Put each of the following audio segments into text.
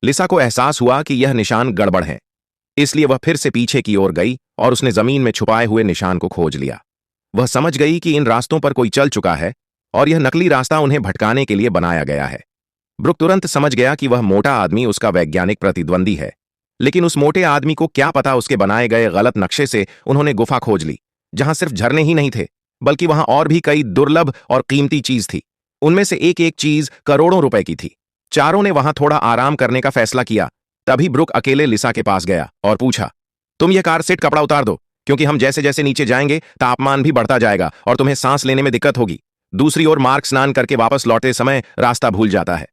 लिसा को एहसास हुआ कि यह निशान गड़बड़ है, इसलिए वह फिर से पीछे की ओर गई और उसने जमीन में छुपाए हुए निशान को खोज लिया। वह समझ गई कि इन रास्तों पर कोई चल चुका है और यह नकली रास्ता उन्हें भटकाने के लिए बनाया गया है। ब्रुक तुरंत समझ गया कि वह मोटा आदमी उसका वैज्ञानिक प्रतिद्वंदी है, लेकिन उस मोटे आदमी को क्या पता उसके बनाए गए गलत नक्शे से उन्होंने गुफा खोज ली, जहां सिर्फ झरने ही नहीं थे बल्कि वहां और भी कई दुर्लभ और कीमती चीज थी। उनमें से एक एक चीज करोड़ों रुपए की थी। चारों ने वहां थोड़ा आराम करने का फैसला किया। तभी ब्रुक अकेले लिसा के पास गया और पूछा, तुम यह कार सेट कपड़ा उतार दो, क्योंकि हम जैसे जैसे नीचे जाएंगे तापमान भी बढ़ता जाएगा और तुम्हें सांस लेने में दिक्कत होगी। दूसरी ओर मार्क स्नान करके वापस लौटते समय रास्ता भूल जाता है।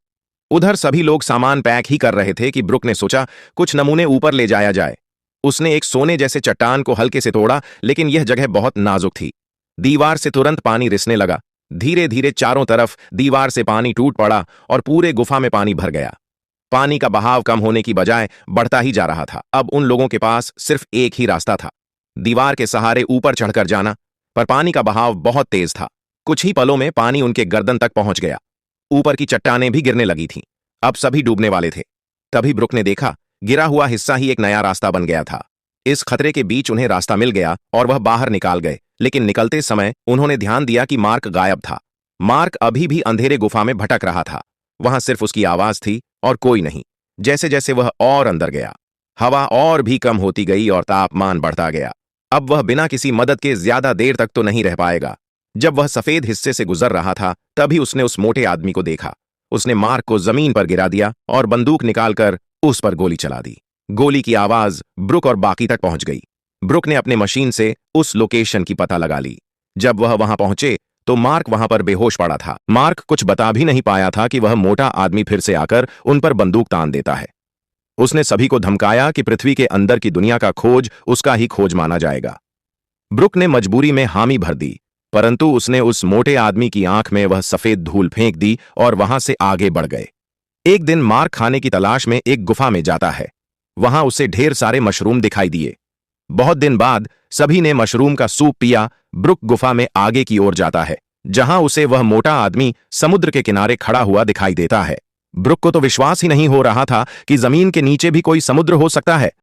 उधर सभी लोग सामान पैक ही कर रहे थे कि ब्रुक ने सोचा कुछ नमूने ऊपर ले जाया जाए। उसने एक सोने जैसे चट्टान को हल्के से तोड़ा, लेकिन यह जगह बहुत नाजुक थी। दीवार से तुरंत पानी रिसने लगा। धीरे धीरे चारों तरफ दीवार से पानी टूट पड़ा और पूरे गुफा में पानी भर गया। पानी का बहाव कम होने की बजाय बढ़ता ही जा रहा था। अब उन लोगों के पास सिर्फ एक ही रास्ता था, दीवार के सहारे ऊपर चढ़कर जाना, पर पानी का बहाव बहुत तेज था। कुछ ही पलों में पानी उनके गर्दन तक पहुंच गया। ऊपर की चट्टानें भी गिरने लगी थीं। अब सभी डूबने वाले थे। तभी ब्रुक ने देखा, गिरा हुआ हिस्सा ही एक नया रास्ता बन गया था। इस खतरे के बीच उन्हें रास्ता मिल गया और वह बाहर निकाल गए, लेकिन निकलते समय उन्होंने ध्यान दिया कि मार्क गायब था। मार्क अभी भी अंधेरे गुफा में भटक रहा था। वहां सिर्फ उसकी आवाज थी और कोई नहीं। जैसे जैसे वह और अंदर गया, हवा और भी कम होती गई और तापमान बढ़ता गया। अब वह बिना किसी मदद के ज्यादा देर तक तो नहीं रह पाएगा। जब वह सफेद हिस्से से गुजर रहा था, तभी उसने उस मोटे आदमी को देखा। उसने मार्क को जमीन पर गिरा दिया और बंदूक निकालकर उस पर गोली चला दी। गोली की आवाज ब्रुक और बाकी तक पहुंच गई। ब्रुक ने अपने मशीन से उस लोकेशन की पता लगा ली। जब वह वहां पहुंचे तो मार्क वहां पर बेहोश पड़ा था। मार्क कुछ बता भी नहीं पाया था कि वह मोटा आदमी फिर से आकर उन पर बंदूक तान देता है। उसने सभी को धमकाया कि पृथ्वी के अंदर की दुनिया का खोज उसका ही खोज माना जाएगा। ब्रुक ने मजबूरी में हामी भर दी, परंतु उसने उस मोटे आदमी की आंख में वह सफेद धूल फेंक दी और वहां से आगे बढ़ गए। एक दिन मार्क खाने की तलाश में एक गुफा में जाता है। वहां उसे ढेर सारे मशरूम दिखाई दिए। बहुत दिन बाद सभी ने मशरूम का सूप पिया। ब्रुक गुफा में आगे की ओर जाता है, जहां उसे वह मोटा आदमी समुद्र के किनारे खड़ा हुआ दिखाई देता है। ब्रुक को तो विश्वास ही नहीं हो रहा था कि जमीन के नीचे भी कोई समुद्र हो सकता है।